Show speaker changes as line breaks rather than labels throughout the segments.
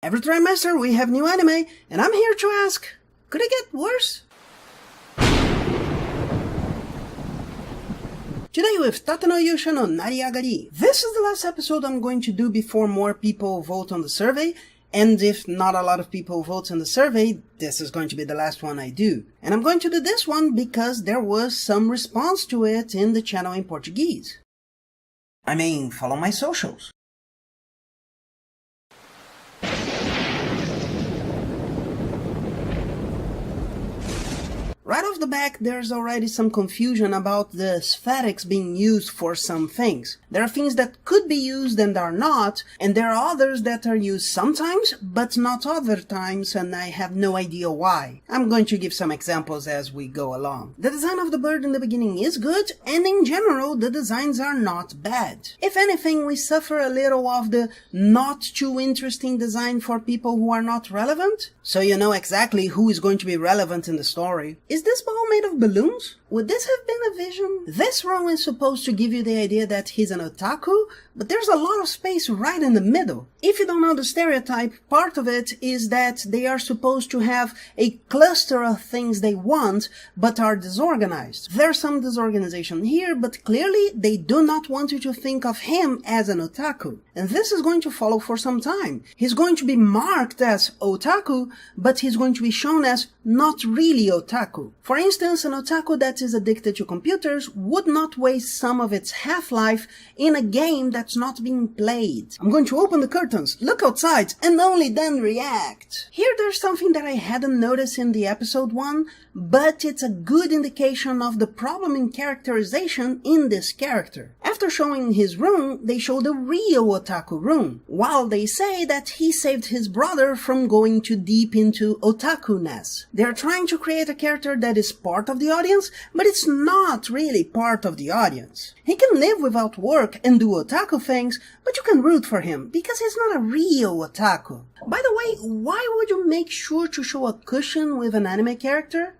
Every trimester we have new anime, and I'm here to ask, could it get worse? Today with Tate no Yuusha no Nariagari. This is the last episode I'm going to do before more people vote on the survey, and if not a lot of people vote on the survey, this is going to be the last one I do. And I'm going to do this one because there was some response to it in the channel in Portuguese. I mean, follow my socials. Right off the back, there's already some confusion about the aesthetics being used for some things. There are things that could be used and are not, and there are others that are used sometimes, but not other times, and I have no idea why. I'm going to give some examples as we go along. The design of the bird in the beginning is good, and in general, the designs are not bad. If anything, we suffer a little of the not too interesting design for people who are not relevant, so you know exactly who is going to be relevant in the story. Is this ball made of balloons? Would this have been a vision? This row is supposed to give you the idea that he's an otaku, but there's a lot of space right in the middle. If you don't know the stereotype, part of it is that they are supposed to have a cluster of things they want, but are disorganized. There's some disorganization here, but clearly they do not want you to think of him as an otaku. And this is going to follow for some time. He's going to be marked as otaku, but he's going to be shown as not really otaku. For instance, an otaku that is addicted to computers would not waste some of its half-life in a game that's not being played. I'm going to open the curtains, look outside, and only then react. Here there's something that I hadn't noticed in the episode 1, but it's a good indication of the problem in characterization in this character. After showing his room, they show the real otaku room, while they say that he saved his brother from going too deep into otaku-ness. They're trying to create a character that is part of the audience, but it's not really part of the audience. He can live without work and do otaku things, but you can root for him, because he's not a real otaku. By the way, why would you make sure to show a cushion with an anime character?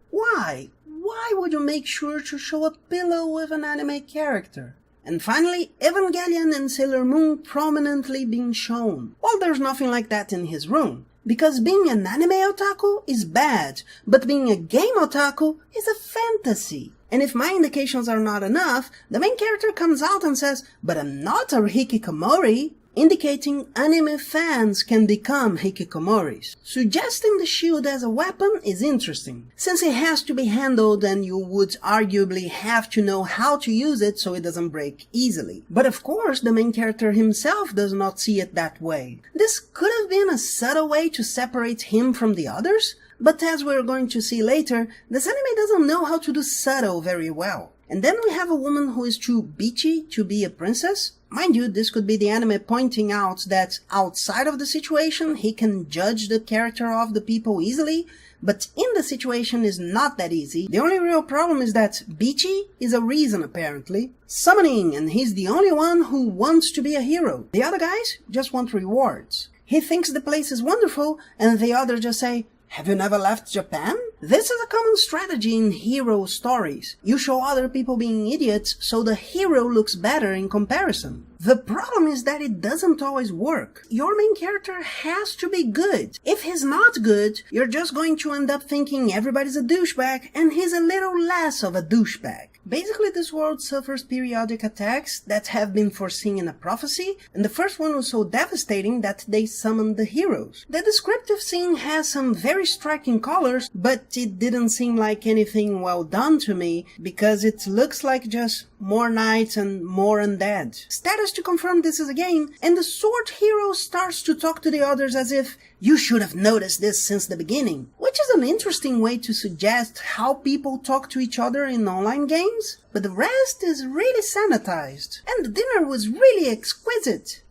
Why? Why would you make sure to show a pillow with an anime character? And finally, Evangelion and Sailor Moon prominently being shown. Well, there's nothing like that in his room. Because being an anime otaku is bad, but being a game otaku is a fantasy. And if my indications are not enough, the main character comes out and says, "But I'm not a hikikomori," indicating anime fans can become hikikomoris. Suggesting the shield as a weapon is interesting, since it has to be handled and you would arguably have to know how to use it so it doesn't break easily. But of course, the main character himself does not see it that way. This could have been a subtle way to separate him from the others, but as we're going to see later, this anime doesn't know how to do subtle very well. And then we have a woman who is too bitchy to be a princess. Mind you, this could be the anime pointing out that outside of the situation, he can judge the character of the people easily, but in the situation is not that easy. The only real problem is that bitchy is a reason apparently. Summoning, and he's the only one who wants to be a hero. The other guys just want rewards. He thinks the place is wonderful, and the others just say, "Have you never left Japan?" This is a common strategy in hero stories. You show other people being idiots so the hero looks better in comparison. The problem is that it doesn't always work. Your main character has to be good. If he's not good, you're just going to end up thinking everybody's a douchebag and he's a little less of a douchebag. Basically, this world suffers periodic attacks that have been foreseen in a prophecy, and the first one was so devastating that they summoned the heroes. The descriptive scene has some very striking colors, but it didn't seem like anything well done to me, because it looks like just more knights and more undead. Status to confirm this is a game, and the sword hero starts to talk to the others as if, "You should have noticed this since the beginning," which is an interesting way to suggest how people talk to each other in online games, but the rest is really sanitized. And the dinner was really exquisite.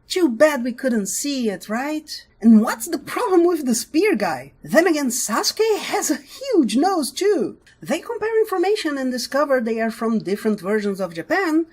Too bad we couldn't see it, right? And what's the problem with the spear guy? Then again, Sasuke has a huge nose too. They compare information and discover they are from different versions of Japan,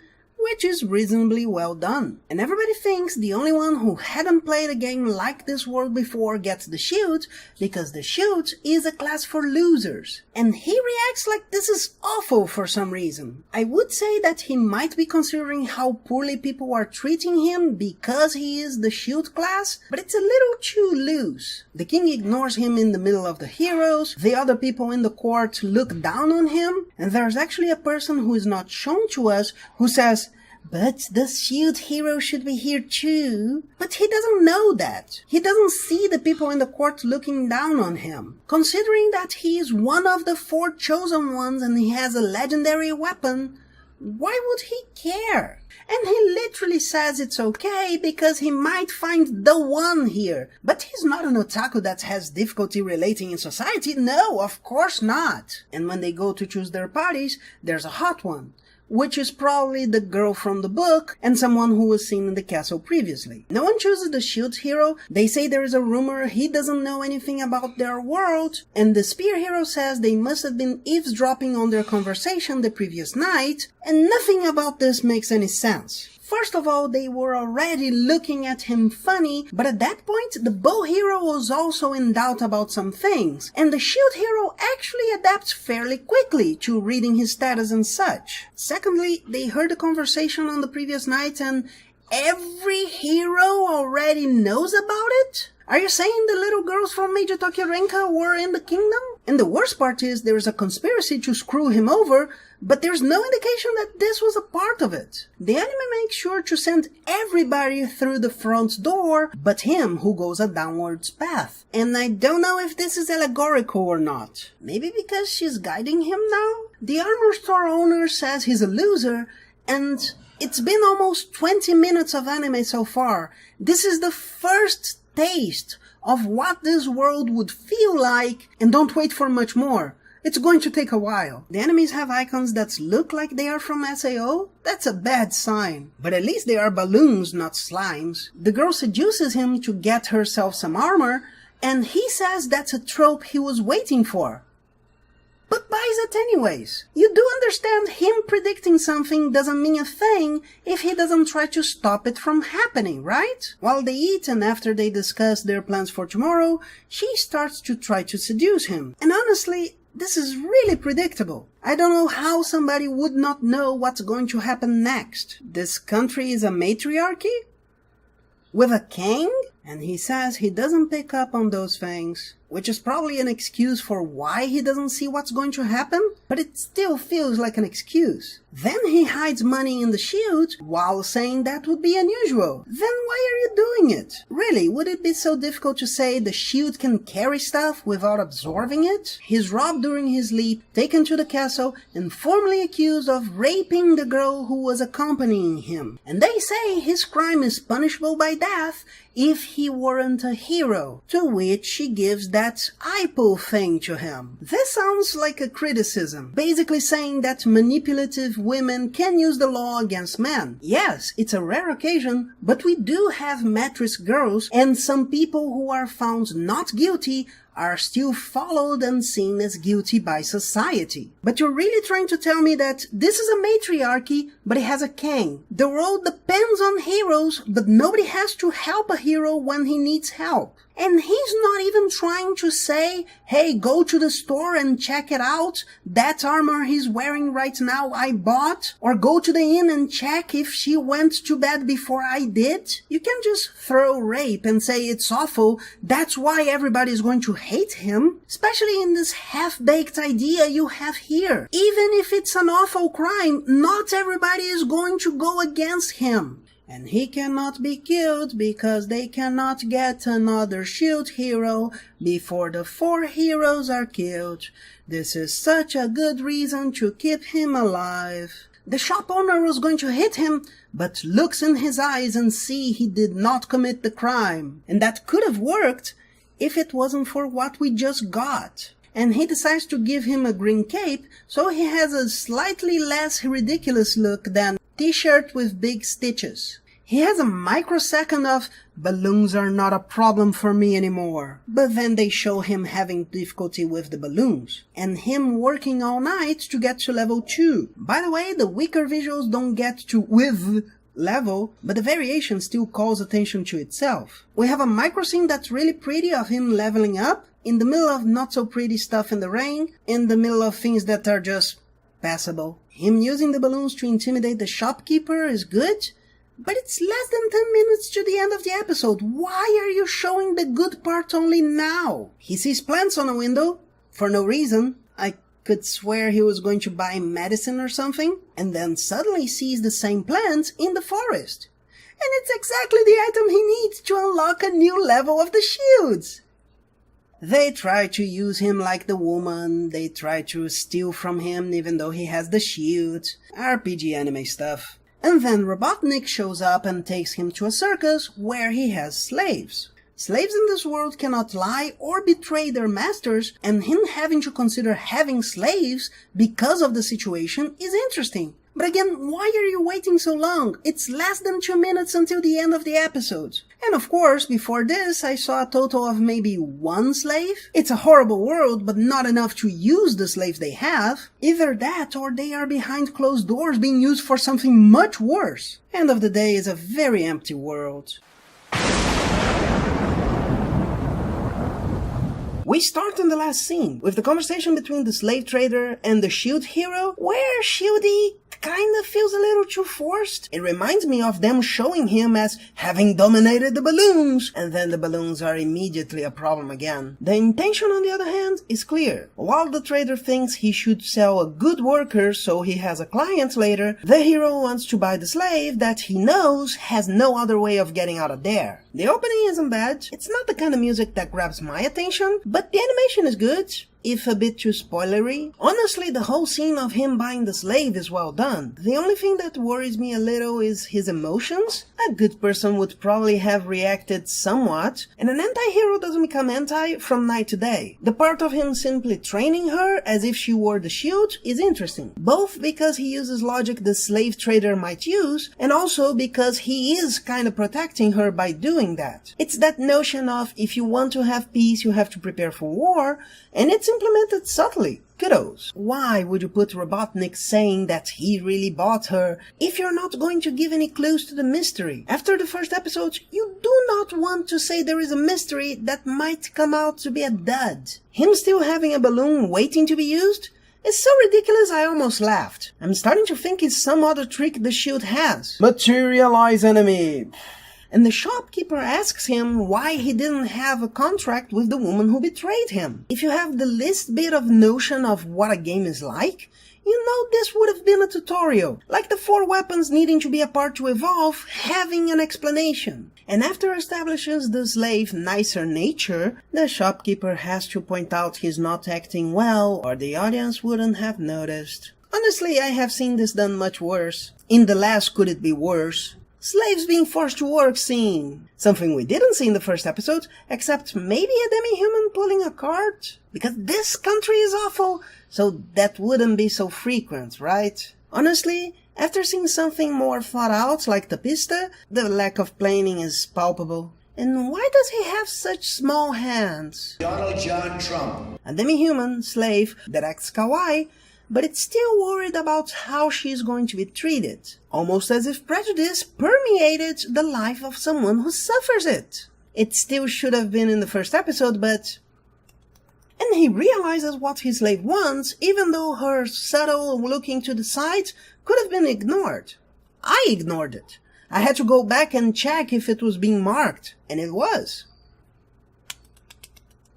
which is reasonably well done. And everybody thinks the only one who hadn't played a game like this world before gets the shield, because the shield is a class for losers. And he reacts like this is awful for some reason. I would say that he might be considering how poorly people are treating him because he is the shield class, but it's a little too loose. The king ignores him in the middle of the heroes, the other people in the court look down on him, and there's actually a person who is not shown to us who says, "But the shield hero should be here too." But he doesn't know that. He doesn't see the people in the court looking down on him. Considering that he is one of the 4 chosen ones and he has a legendary weapon, why would he care? And he literally says it's okay because he might find the one here. But he's not an otaku that has difficulty relating in society. No, of course not. And when they go to choose their parties, there's a hot one, which is probably the girl from the book and someone who was seen in the castle previously. No one chooses the shield hero. They say there is a rumor he doesn't know anything about their world, and the spear hero says they must have been eavesdropping on their conversation the previous night, and nothing about this makes any sense. First of all, they were already looking at him funny, but at that point, the bow hero was also in doubt about some things, and the shield hero actually adapts fairly quickly to reading his status and such. Secondly, they heard the conversation on the previous night, and every hero already knows about it? Are you saying the little girls from Major Tokyo-Renka were in the kingdom? And the worst part is there is a conspiracy to screw him over, but there's no indication that this was a part of it. The anime makes sure to send everybody through the front door, but him who goes a downwards path. And I don't know if this is allegorical or not. Maybe because she's guiding him now? The armor store owner says he's a loser, and it's been almost 20 minutes of anime so far. This is the first taste of what this world would feel like, and don't wait for much more. It's going to take a while. The enemies have icons that look like they are from SAO? That's a bad sign. But at least they are balloons, not slimes. The girl seduces him to get herself some armor, and he says that's a trope he was waiting for. But buys it anyways. You do understand him predicting something doesn't mean a thing if he doesn't try to stop it from happening, right? While they eat and after they discuss their plans for tomorrow, she starts to try to seduce him. And honestly, this is really predictable. I don't know how somebody would not know what's going to happen next. This country is a matriarchy? With a king? And he says he doesn't pick up on those things, which is probably an excuse for why he doesn't see what's going to happen, but it still feels like an excuse. Then he hides money in the shield while saying that would be unusual. Then why are you doing it? Really, would it be so difficult to say the shield can carry stuff without absorbing it? He's robbed during his sleep, taken to the castle, and formally accused of raping the girl who was accompanying him. And they say his crime is punishable by death if he weren't a hero, to which she gives that eye-pull thing to him. This sounds like a criticism, basically saying that manipulative women can use the law against men. Yes, it's a rare occasion, but we do have mattress girls, and some people who are found not guilty are still followed and seen as guilty by society. But you're really trying to tell me that this is a matriarchy, but it has a king. The world depends on heroes, but nobody has to help a hero when he needs help. And he's not even trying to say, hey, go to the store and check it out. That armor he's wearing right now I bought. Or go to the inn and check if she went to bed before I did. You can't just throw rape and say it's awful. That's why everybody is going to hate him. Especially in this half-baked idea you have here. Even if it's an awful crime, not everybody is going to go against him. And he cannot be killed because they cannot get another shield hero before the 4 heroes are killed. This is such a good reason to keep him alive. The shop owner was going to hit him, but looks in his eyes and see he did not commit the crime. And that could have worked if it wasn't for what we just got. And he decides to give him a green cape so he has a slightly less ridiculous look than t-shirt with big stitches. He has a microsecond of, balloons are not a problem for me anymore. But then they show him having difficulty with the balloons, and him working all night to get to level 2. By the way, the weaker visuals don't get to with level, but the variation still calls attention to itself. We have a micro scene that's really pretty of him leveling up, in the middle of not so pretty stuff in the rain, in the middle of things that are just passable. Him using the balloons to intimidate the shopkeeper is good, but it's less than 10 minutes to the end of the episode. Why are you showing the good part only now? He sees plants on a window, for no reason. I could swear he was going to buy medicine or something, and then suddenly sees the same plants in the forest. And it's exactly the item he needs to unlock a new level of the shields. They try to use him like the woman, they try to steal from him even though he has the shield. RPG anime stuff. And then Robotnik shows up and takes him to a circus where he has slaves. Slaves in this world cannot lie or betray their masters, and him having to consider having slaves because of the situation is interesting. But again, why are you waiting so long? It's less than 2 minutes until the end of the episode. And of course, before this, I saw a total of maybe 1 slave. It's a horrible world, but not enough to use the slaves they have. Either that, or they are behind closed doors being used for something much worse. End of the day is a very empty world. We start in the last scene, with the conversation between the slave trader and the shield hero, where Shieldy kinda feels a little too forced. It reminds me of them showing him as having dominated the balloons, and then the balloons are immediately a problem again. The intention, on the other hand, is clear. While the trader thinks he should sell a good worker so he has a client later, the hero wants to buy the slave that he knows has no other way of getting out of there. The opening isn't bad. It's not the kind of music that grabs my attention, but the animation is good, if a bit too spoilery. Honestly, the whole scene of him buying the slave is well done. The only thing that worries me a little is his emotions. A good person would probably have reacted somewhat, and an anti-hero doesn't become anti from night to day. The part of him simply training her as if she were the shield is interesting, both because he uses logic the slave trader might use, and also because he is kinda protecting her by doing that. It's that notion of if you want to have peace, you have to prepare for war, and it's implemented subtly. Kudos. Why would you put Robotnik saying that he really bought her if you're not going to give any clues to the mystery? After the first episode, you do not want to say there is a mystery that might come out to be a dud. Him still having a balloon waiting to be used is so ridiculous I almost laughed. I'm starting to think it's some other trick the shield has. Materialize enemy. And the shopkeeper asks him why he didn't have a contract with the woman who betrayed him. If you have the least bit of notion of what a game is like, you know this would have been a tutorial, like the 4 weapons needing to be apart to evolve, having an explanation. And after establishes the slave's nicer nature, the shopkeeper has to point out he's not acting well, or the audience wouldn't have noticed. Honestly, I have seen this done much worse. In the last Could It Be Worse? Slaves being forced to work scene. Something we didn't see in the first episode, except maybe a demi-human pulling a cart? Because this country is awful, so that wouldn't be so frequent, right? Honestly, after seeing something more thought out like the pista, the lack of planning is palpable. And why does he have such small hands?
Donald John Trump.
A demi-human slave that acts kawaii, but it's still worried about how she's going to be treated, almost as if prejudice permeated the life of someone who suffers it. It still should have been in the first episode, but... And he realizes what his slave wants, even though her subtle looking to the sides could have been ignored. I ignored it. I had to go back and check if it was being marked, and it was.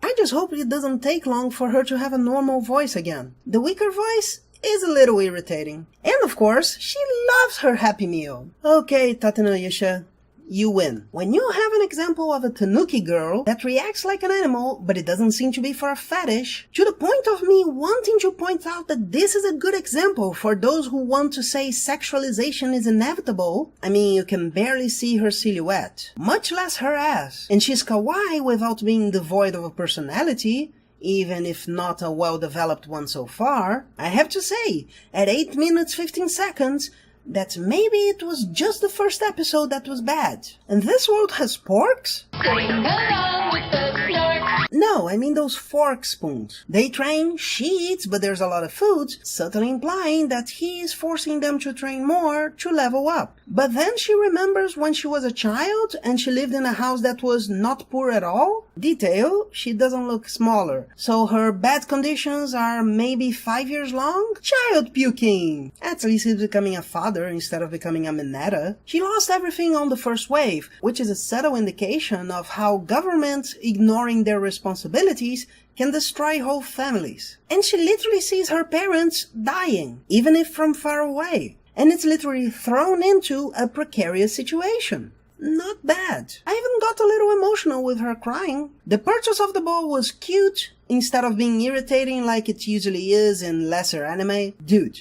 I just hope it doesn't take long for her to have a normal voice again. The weaker voice is a little irritating. And of course, she loves her Happy Meal. Okay, Tate and Yuusha, you win. When you have an example of a tanuki girl that reacts like an animal, but it doesn't seem to be for a fetish, to the point of me wanting to point out that this is a good example for those who want to say sexualization is inevitable. I mean, you can barely see her silhouette, much less her ass. And she's kawaii without being devoid of a personality, even if not a well-developed one so far. I have to say, at 8 minutes 15 seconds, that maybe it was just the first episode that was bad. And this world has porks?
Sing along with the snort.
No, I mean those fork spoons. They train, she eats, but there's a lot of food, subtly implying that he is forcing them to train more to level up. But then she remembers when she was a child and she lived in a house that was not poor at all. Detail, she doesn't look smaller. So her bad conditions are maybe 5 years long? Child puking! At least he's becoming a father instead of becoming a Mineta. She lost everything on the first wave, which is a subtle indication of how governments ignoring their responsibilities can destroy whole families. And she literally sees her parents dying, even if from far away. And it's literally thrown into a precarious situation. Not bad. I even got a little emotional with her crying. The purchase of the ball was cute, instead of being irritating like it usually is in lesser anime. Dude.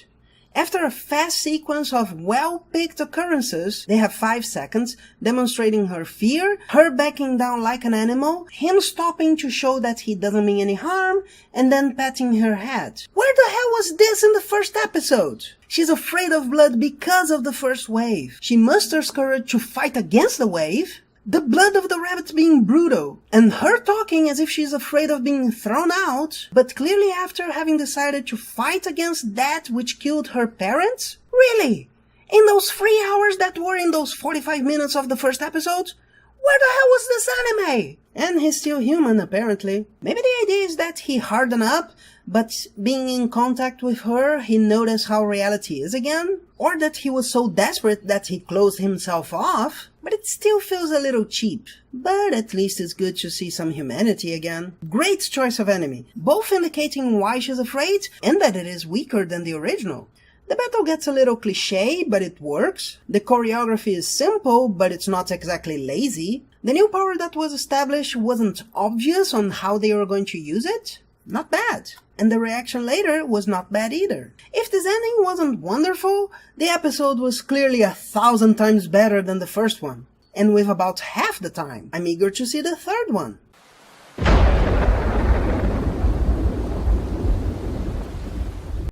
After a fast sequence of well-picked occurrences, they have 5 seconds, demonstrating her fear, her backing down like an animal, him stopping to show that he doesn't mean any harm, and then patting her head. Where the hell was this in the first episode? She's afraid of blood because of the first wave. She musters courage to fight against the wave. The blood of the rabbit being brutal, and her talking as if she's afraid of being thrown out, but clearly after having decided to fight against that which killed her parents? Really? In those 3 hours that were in those 45 minutes of the first episode? Where the hell was this anime? And he's still human, apparently. Maybe the idea is that he hardened up, but being in contact with her, he noticed how reality is again? Or that he was so desperate that he closed himself off? But it still feels a little cheap. But at least it's good to see some humanity again. Great choice of enemy, both indicating why she's afraid and that it is weaker than the original. The battle gets a little cliché, but it works. The choreography is simple, but it's not exactly lazy. The new power that was established wasn't obvious on how they were going to use it. Not bad. And the reaction later was not bad either. If this ending wasn't wonderful, the episode was clearly 1,000 times better than the first one. And with about half the time. I'm eager to see the third one.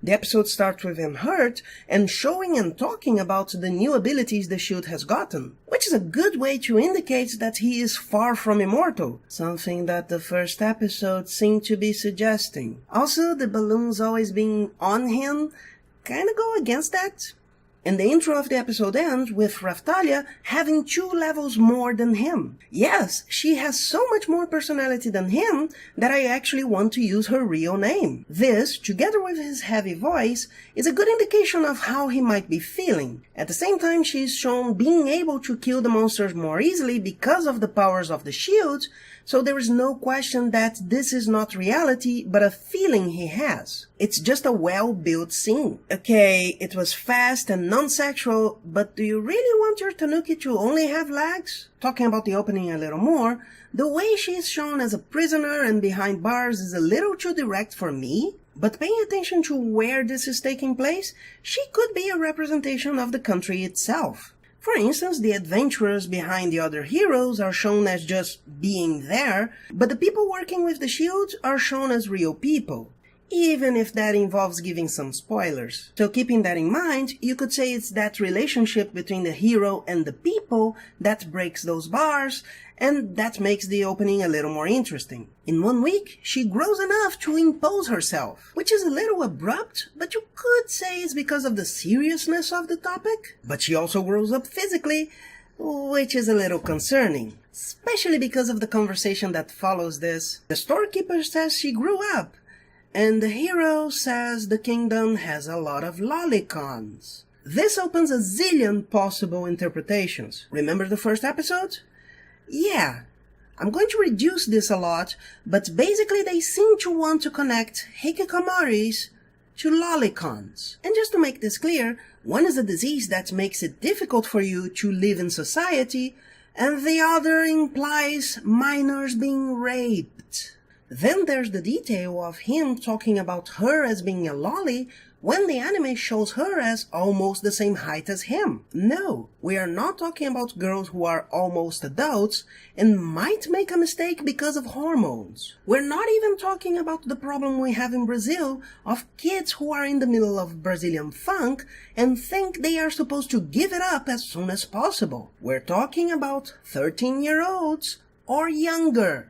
The episode starts with him hurt and showing and talking about the new abilities the shield has gotten, which is a good way to indicate that he is far from immortal, something that the first episode seemed to be suggesting. Also, the balloons always being on him kinda go against that. And the intro of the episode ends with Raftalia having 2 levels more than him. Yes, she has so much more personality than him that I actually want to use her real name. This, together with his heavy voice, is a good indication of how he might be feeling. At the same time, she is shown being able to kill the monsters more easily because of the powers of the shield, so there is no question that this is not reality, but a feeling he has. It's just a well-built scene. Okay, it was fast and non-sexual, but do you really want your tanuki to only have legs? Talking about the opening a little more, the way she is shown as a prisoner and behind bars is a little too direct for me. But paying attention to where this is taking place, she could be a representation of the country itself. For instance, the adventurers behind the other heroes are shown as just being there, but the people working with the shield are shown as real people, even if that involves giving some spoilers. So keeping that in mind, you could say it's that relationship between the hero and the people that breaks those bars, and that makes the opening a little more interesting. In 1 week, she grows enough to impose herself, which is a little abrupt, but you could say it's because of the seriousness of the topic. But she also grows up physically, which is a little concerning, especially because of the conversation that follows this. The storekeeper says she grew up, and the hero says the kingdom has a lot of lolicons. This opens a zillion possible interpretations. Remember the first episode? Yeah, I'm going to reduce this a lot, but basically they seem to want to connect hikikomoris to lolicons. And just to make this clear, one is a disease that makes it difficult for you to live in society, and the other implies minors being raped. Then there's the detail of him talking about her as being a lolly, when the anime shows her as almost the same height as him. No, we are not talking about girls who are almost adults and might make a mistake because of hormones. We're not even talking about the problem we have in Brazil of kids who are in the middle of Brazilian funk and think they are supposed to give it up as soon as possible. We're talking about 13-year-olds or younger.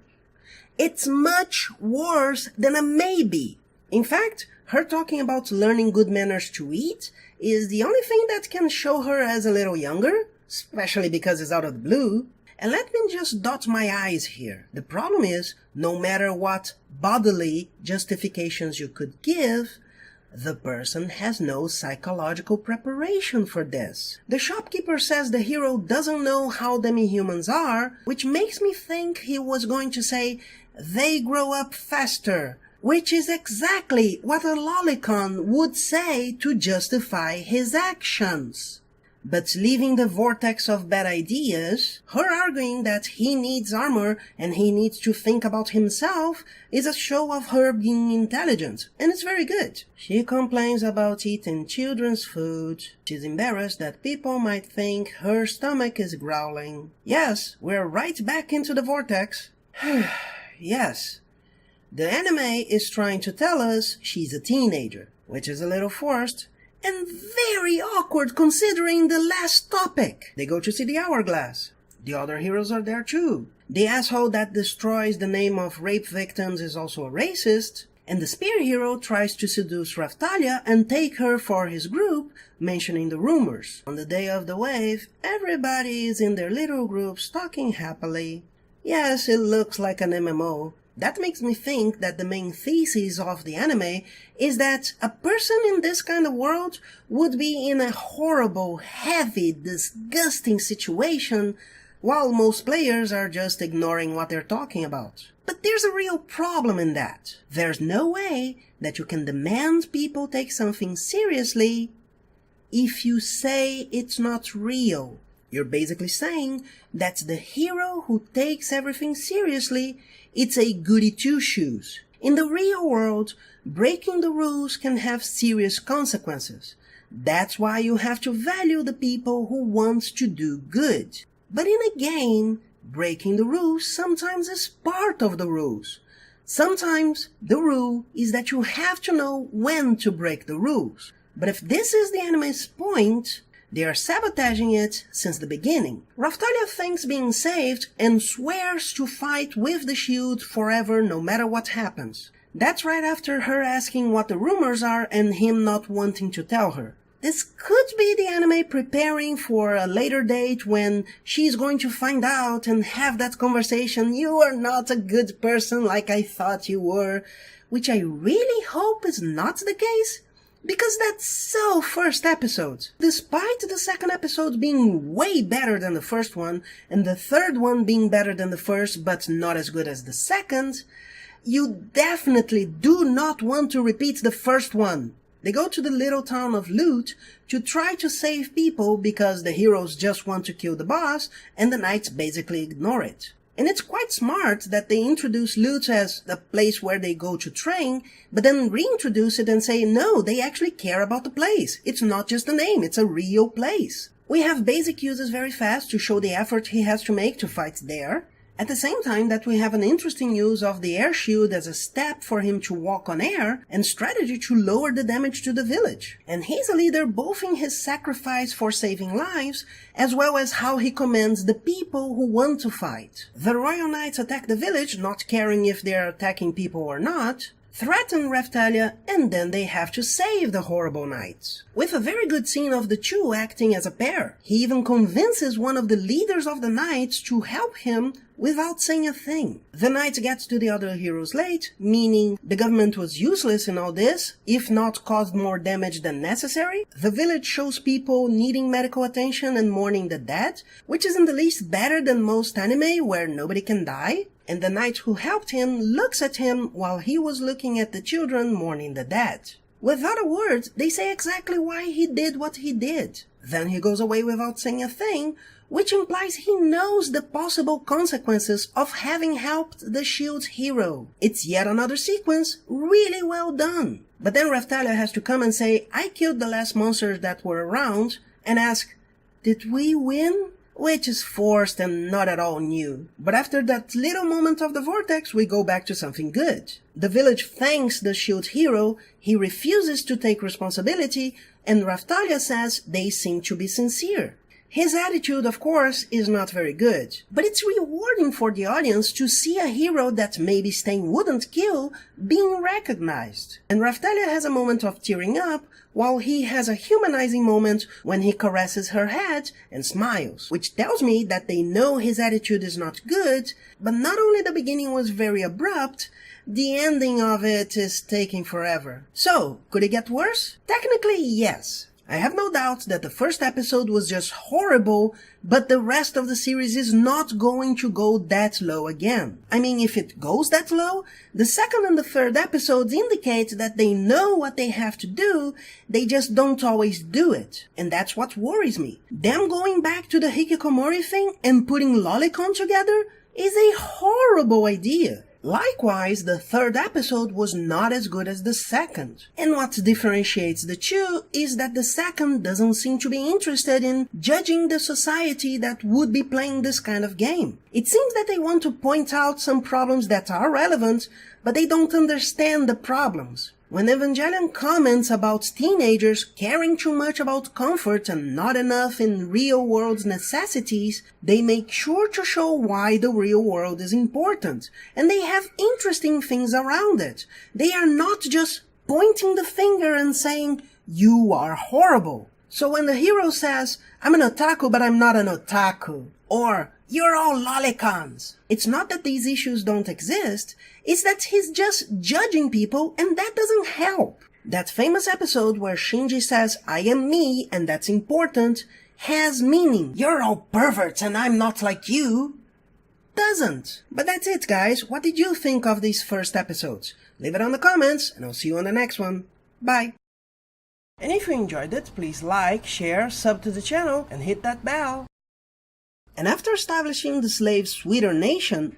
It's much worse than a maybe. In fact, her talking about learning good manners to eat is the only thing that can show her as a little younger, especially because it's out of the blue. And let me just dot my I's here. The problem is, no matter what bodily justifications you could give, the person has no psychological preparation for this. The shopkeeper says the hero doesn't know how demi-humans are, which makes me think he was going to say, they grow up faster, which is exactly what a lolicon would say to justify his actions. But leaving the vortex of bad ideas, her arguing that he needs armor and he needs to think about himself is a show of her being intelligent, and it's very good. She complains about eating children's food. She's embarrassed that people might think her stomach is growling. Yes, we're right back into the vortex. Yes. The anime is trying to tell us she's a teenager, which is a little forced, and very awkward considering the last topic. They go to see the hourglass. The other heroes are there too. The asshole that destroys the name of rape victims is also a racist, and the spear hero tries to seduce Raftalia and take her for his group, mentioning the rumors. On the day of the wave, everybody is in their little groups talking happily. Yes, it looks like an MMO. That makes me think that the main thesis of the anime is that a person in this kind of world would be in a horrible, heavy, disgusting situation, while most players are just ignoring what they're talking about. But there's a real problem in that. There's no way that you can demand people take something seriously if you say it's not real. You're basically saying that the hero who takes everything seriously, it's a goody two-shoes. In the real world, breaking the rules can have serious consequences. That's why you have to value the people who want to do good. But in a game, breaking the rules sometimes is part of the rules. Sometimes the rule is that you have to know when to break the rules. But if this is the anime's point, they are sabotaging it since the beginning. Raftalia thinks being saved and swears to fight with the shield forever no matter what happens. That's right after her asking what the rumors are and him not wanting to tell her. This could be the anime preparing for a later date when she's going to find out and have that conversation, you are not a good person like I thought you were, which I really hope is not the case. Because that's so first episode. Despite the second episode being way better than the first one, and the third one being better than the first but not as good as the second, you definitely do not want to repeat the first one. They go to the little town of Loot to try to save people because the heroes just want to kill the boss, and the knights basically ignore it. And it's quite smart that they introduce Loot as the place where they go to train, but then reintroduce it and say, no, they actually care about the place. It's not just a name, it's a real place. We have basic uses very fast to show the effort he has to make to fight there. At the same time that we have an interesting use of the air shield as a step for him to walk on air and strategy to lower the damage to the village. And he's a leader both in his sacrifice for saving lives as well as how he commands the people who want to fight. The Royal Knights attack the village, not caring if they're attacking people or not, threaten Raftalia, and then they have to save the horrible knights. With a very good scene of the two acting as a pair. He even convinces one of the leaders of the knights to help him without saying a thing. The knights get to the other heroes late, meaning the government was useless in all this, if not caused more damage than necessary. The village shows people needing medical attention and mourning the dead, which is in the least better than most anime where nobody can die. And the knight who helped him looks at him while he was looking at the children mourning the dead. Without a word, they say exactly why he did what he did. Then he goes away without saying a thing, which implies he knows the possible consequences of having helped the shield's hero. It's yet another sequence, really well done. But then Raftalia has to come and say, I killed the last monsters that were around, and ask, did we win? Which is forced and not at all new. But after that little moment of the vortex, we go back to something good. The village thanks the shield's hero, he refuses to take responsibility, and Raftalia says they seem to be sincere. His attitude, of course, is not very good, but it's rewarding for the audience to see a hero that maybe Stain wouldn't kill being recognized. And Raftalia has a moment of tearing up, while he has a humanizing moment when he caresses her head and smiles, which tells me that they know his attitude is not good, but not only the beginning was very abrupt, the ending of it is taking forever. So, could it get worse? Technically, yes. I have no doubt that the first episode was just horrible, but the rest of the series is not going to go that low again. I mean, if it goes that low, the second and the third episodes indicate that they know what they have to do, they just don't always do it. And that's what worries me. Them going back to the Hikikomori thing and putting Lolicon together is a horrible idea. Likewise, the third episode was not as good as the second. And what differentiates the two is that the second doesn't seem to be interested in judging the society that would be playing this kind of game. It seems that they want to point out some problems that are relevant, but they don't understand the problems. When Evangelion comments about teenagers caring too much about comfort and not enough in real-world necessities, they make sure to show why the real world is important, and they have interesting things around it. They are not just pointing the finger and saying, you are horrible. So when the hero says, I'm an otaku but I'm not an otaku, or you're all lolicons, it's not that these issues don't exist, it's that he's just judging people and that doesn't help. That famous episode where Shinji says, I am me and that's important, has meaning. You're all perverts and I'm not like you. Doesn't. But that's it, guys. What did you think of these first episodes? Leave it on the comments and I'll see you on the next one. Bye. And if you enjoyed it, please like, share, sub to the channel and hit that bell. And after establishing the slave's sweeter nature?